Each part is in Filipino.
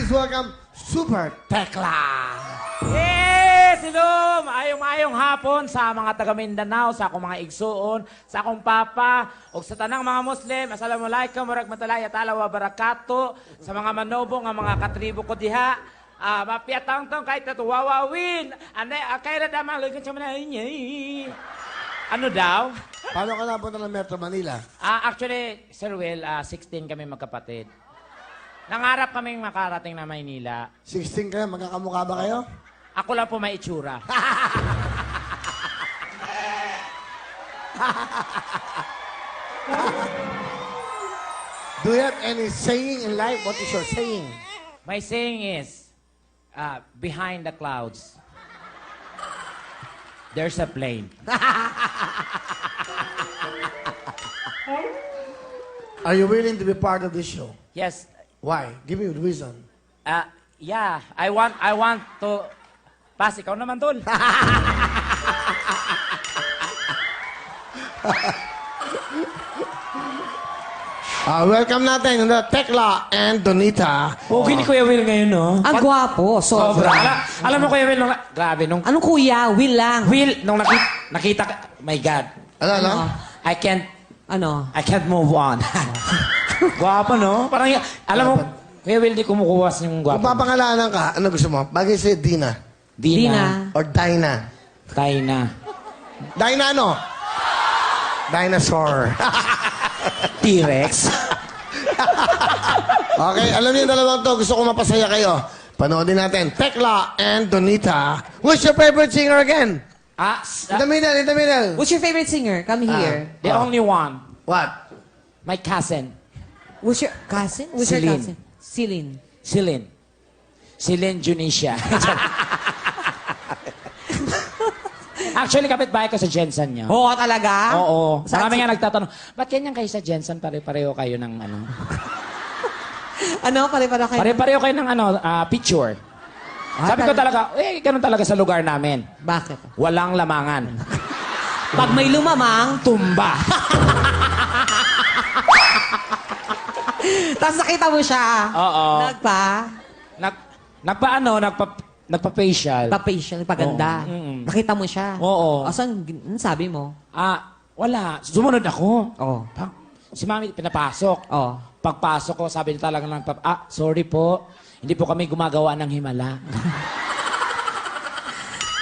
please welcome Super Tekla. Yes! Hello! Maayong hapon sa mga taga Mindanao, sa akong mga igsuon, sa akong papa, o sa tanang mga Muslim. Assalamualaikum warahmatullahi wa barakatuh. Sa mga manobo nga mga katribo ko diha. Mapiatang-tang kahit natuwawawin. Kaya na damang lugan siya manay. Ano daw? Paano ka napunta ng Metro Manila? Actually, Sir Will, 16 kami magkapatid. Nangarap kaming makarating na Maynila. 16 kayo, magkakamukha ba kayo? Ako lang po may itsura. Do you have any saying in life? What is your saying? My saying is, behind the clouds, there's a plane. Are you willing to be part of this show? Yes. Why? Give me the reason. Yeah. I want to pass. Ikaw naman, tol. Welcome natin the Tekla and Donita. Pogi ni Kuya Will ngayon, no? Ang gwapo, sobra. Alam mo, Kuya Will, grabe, nung Anong kuya? Will lang. Will, nung nakita ka, my God, Ano? I can't move on. Gwapo, no? Parang, alam mo, Kuya Will, di kumukuwas yung Kung gwapo. papangalanan ka, ano gusto mo? Bagay si Dina. Dina. Or Dinah. Taina. Dinah ano? Dinosaur. T-Rex. Okay, alam niyo yung dalawang to. Gusto ko mapasaya kayo. Panoodin natin. Tekla and Donita. What's your favorite singer again? In the middle. What's your favorite singer? Come here. The only one, What? my cousin, What's your cousin? What's your Celine. cousin? Celine. Celine Junisha. Actually, kapitbahay ko sa Jensen niya. Oo, talaga? Oo. Saan Marami nga nagtatanong, ba't ganyan kayo sa Jensen? Pare-pareho kayo ng ano? Ano? Pare-pare kayo? Pare-pareho kayo ng ano, picture. Sabi ko talaga, ganun talaga sa lugar namin. Bakit? Walang lamangan. Pag may lumamang, Tumba. tapos nakita mo siya. Oo. Nagpa-facial. Pa-facial, paganda. Oo. Nakita mo siya. Oo. Asan, sabi mo? Wala. Sumunod ako. Oo. Si Mami pinapasok. Oo. Pagpasok ko, sabi niya talaga ng sorry po. Hindi po kami gumagawa ng himala.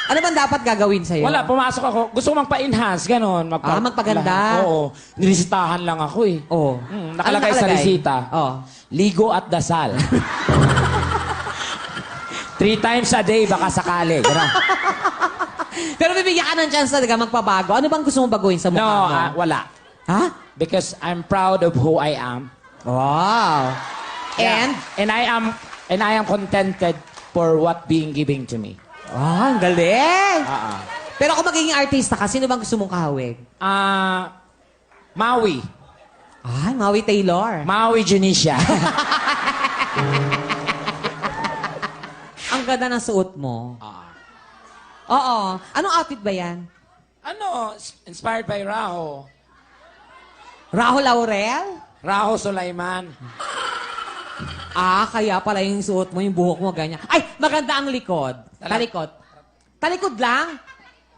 Ano bang dapat gagawin sa'yo? Wala, pumasok ako. Gusto ko magpa-enhance, gano'n. Magpaganda. Oo. Nilisitahan lang ako eh. Oo. Nakalagay Ano sa resita. Oo. Ligo at dasal. 3 times a day, baka sakali. Gano'n. Pero bibigyan ka ng chance talaga magpabago. Ano bang gusto mong baguhin sa mukha No, mo? wala. Ha? Because I'm proud of who I am. Wow. Yeah. And? And I am contented for what being given to me. Ang galing! Ah. Pero kung magiging artista ka, sino bang gusto mong kahawig? Maui. Maui Taylor. Maui Junisha. Ang ganda ng suot mo. Oo. Anong outfit ba yan? Inspired by Raho. Rahul Laurel? Raho Sulaiman. Kaya pala yung suot mo, yung buhok mo, ganyan. Ay, maganda ang likod. Talikod. Talikod lang?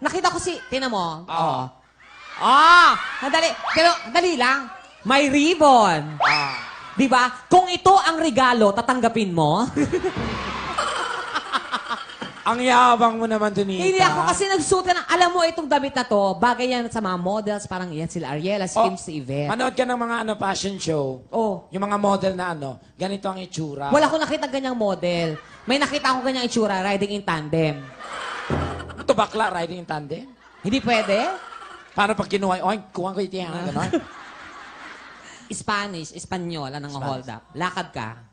Nakita ko tinan mo. Oo. Nadali. Pero, dali lang. May ribbon. Di ba? Kung ito ang regalo, tatanggapin mo? Ang yabang mo naman, Donita. Hindi ako kasi nagsuot ka ng, alam mo, itong damit na to, bagay yan sa mga models, parang yan sila Ariela, si Kim, si Yvette. Manood ka ng mga fashion show. Oh. Yung mga model na ganito ang itsura. Wala ko nakita ganyang model. May nakita ako ganyang itsura, riding in tandem. Ito bakla, riding in tandem. Hindi pwede? Paano pag kinuha, kuha ko ito yan, gano'n? Spanish, Espanyol, anong hold up. Lakad ka.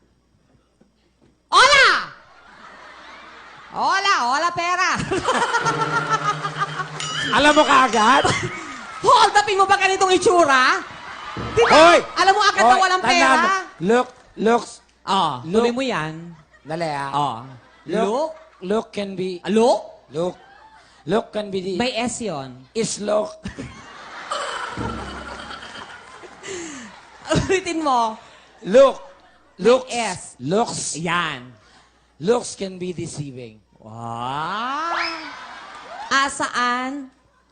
Hola! Hola pera! Alam mo kaagad? Hold upin mo ba ganitong itsura? Diba? Hoy! Alam mo agad na walang tandaan pera? mo. Looks. Tuloy mo yan. Dali Look can be... Look? Look can be the... May S yun. Is look. Ulitin mo. Look. May S. Looks. Yan. Looks can be deceiving. Wow! Saan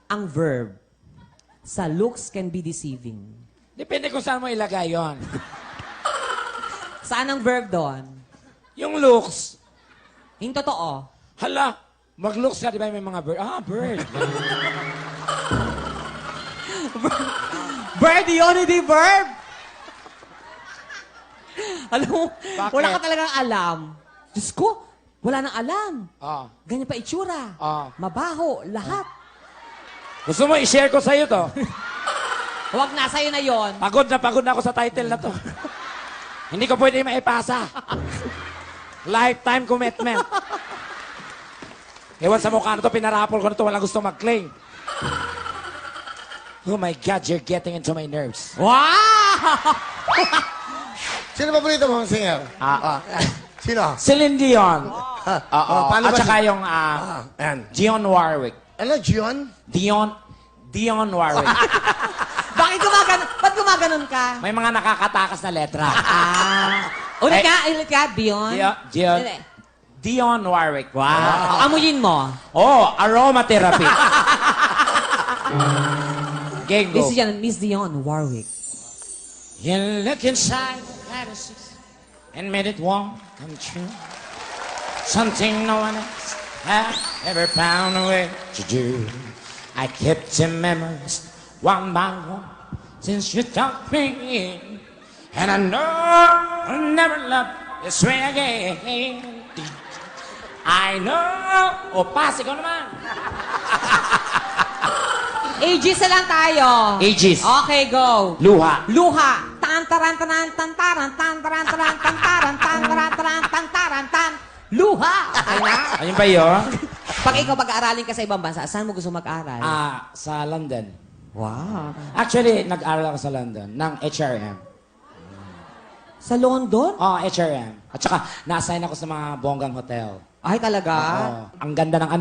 ang verb? Sa looks can be deceiving. Depende kung saan mo ilagay yon. Saan ang verb doon? Yung looks, Yung totoo. hala, mag-looks ka, di ba may mga bird? Ah, bird. Verb yun, hindi verb! Alam mo, Bakit? wala ka talagang alam. Diyos ko, wala nang alam. Ah. Ganyan pa itsura. Mabaho, lahat. Gusto mo i-share ko sa'yo to? Huwag na, sa'yo na yon. Pagod na ako sa title na to. Hindi ko pwede maipasa. Lifetime commitment. Ewan sa mukha na to, pinarapol ko na to, walang gusto mag-claim. Oh my God, you're getting into my nerves. Wow! Sino paborito mong singer? Sino? Celine Dion. Oo. Paano At ba saka siya? yung Ayan. Dionne Warwick. Ano, Gion? Dionne Warwick. Bakit ba't gumaganon ka? May mga nakakatakas na letra. Ulit Ay. ka, Beyond. Dionne Warwick. Wow. Amuyin mo. Oh, aromatherapy. Game go. Miss Dion Warwick. You look inside the fantasies and made it won't come true. Something no one else has ever found a way to do. I kept your memories one by one since you taught me. And I know I'll never love this way again. I know. O, pass, ikaw naman. Aegis na lang tayo. Aegis. Okay, go. Luha. Luha. Tantaran taran tantaran tantaran taran tantaran tantaran taran tantaran tan. Luha. Okay na? Ayun ba yun? Pag ikaw mag-aaralin ka sa ibang bansa, saan mo gusto mag-aral? Sa London. Wow. Actually, nag-aral ako sa London ng HRM. Sa London? HRM. At saka, na-assign ako sa mga bonggang hotel. Ay, talaga? Ang ganda ng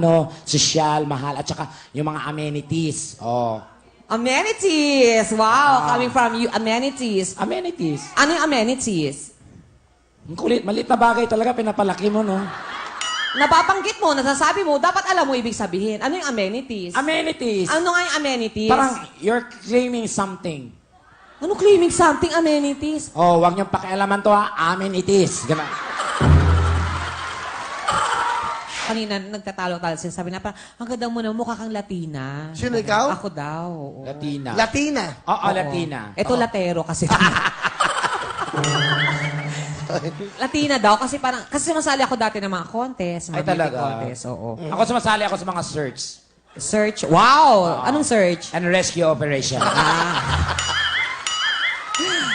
sosyal, mahal, at saka yung mga amenities. Amenities! Wow, coming from you, amenities. Amenities. Ano yung amenities? Ang kulit, maliit na bagay talaga, pinapalaki mo, no? Napapanggit mo, nasasabi mo, dapat alam mo ibig sabihin. Ano yung amenities? Amenities. Ano nga yung amenities? Parang you're claiming something. Ano claiming something amenities? Wag niyong pakialaman to, ha? Amenities. Ganun. Kanina, nagtatalo-talo siya. Sabi na parang, ang ganda mo na, mukha kang Latina. Sino ikaw? Ako daw. Oo. Latina. Latina. Oo, Latina. Ito latero kasi. Latina daw kasi parang, kasi sumasali ako dati ng mga contest, mga Ay, beauty talaga? contest. Oo. Ako sumasali ako sa mga search Search. Wow! Anong search? and rescue operation.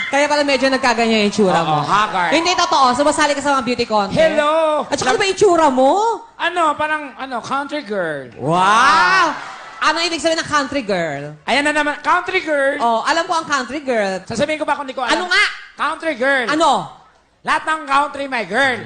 Kaya pala medyo nagkaganyan yung itsura mo. haggard. Hindi totoo. Sumasali ka sa mga beauty contest. Hello! At saka ano ba itsura mo? Country girl. Wow! Ano ibig sabihin ng country girl? Ayan na naman, country girl. Oh, alam ko ang country girl. Sasabihin ko ba kung di ko alam? Ano nga? Country girl. Ano? Lahat ng country, my girl.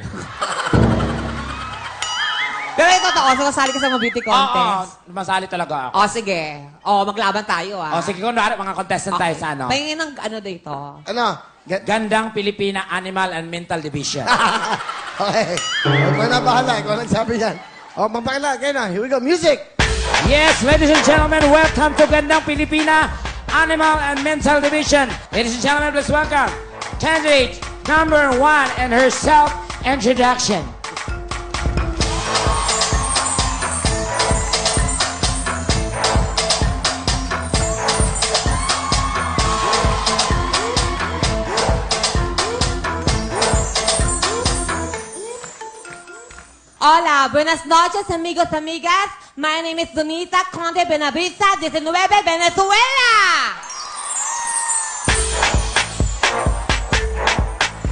Pero ito totoo, sumasali ka sa mga beauty contest. Masali talaga ako. Oh, sige. Oh, maglaban tayo, ah. Sige, kung mga contestant tayo sa ano. Pahingin ng ano dito. Ano? Gandang Pilipina Animal and Mental Division. Okay. Ikaw na bahala. Ikaw nagsabi yan. Magpakila. Kaya na. Here we go. Music! Yes, ladies and gentlemen, welcome to Gandang Pilipina Animal and Mental Division. Ladies and gentlemen, please welcome candidate number 1 and her self-introduction. Hola, buenas noches, amigos, amigas. My name is Donita Conde Benaviza, 19, Venezuela.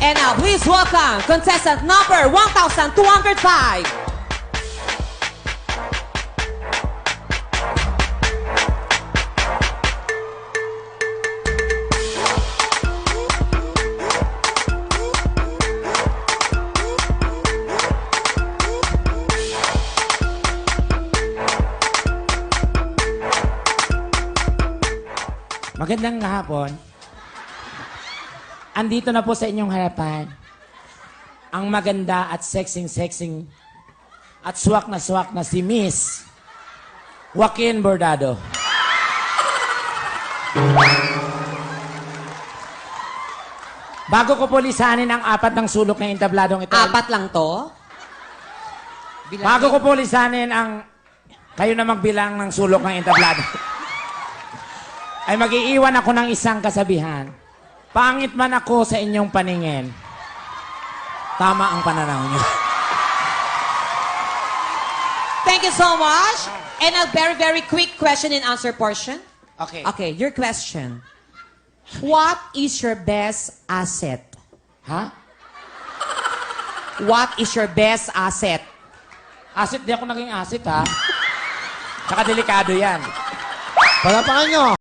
And now, please welcome contestant number 1205. Magandang hapon. Andito na po sa inyong harapan ang maganda at sexing at swak na si Miss Joaquin Bordado. Bago ko po lisanin ang apat ng sulok ng entabladong ito. Apat lang to? Bago ko po lisanin ang kayo na magbilang ng sulok ng entablado. Ay mag-iiwan ako ng isang kasabihan. Pangit man ako sa inyong paningin. Tama ang pananaw niyo. Thank you so much. And a very, very quick question and answer portion. Okay. Okay, your question. What is your best asset? Ha? What is your best asset? Asset, di ako naging asset, ha? Tsaka delikado yan. Palapakan nyo.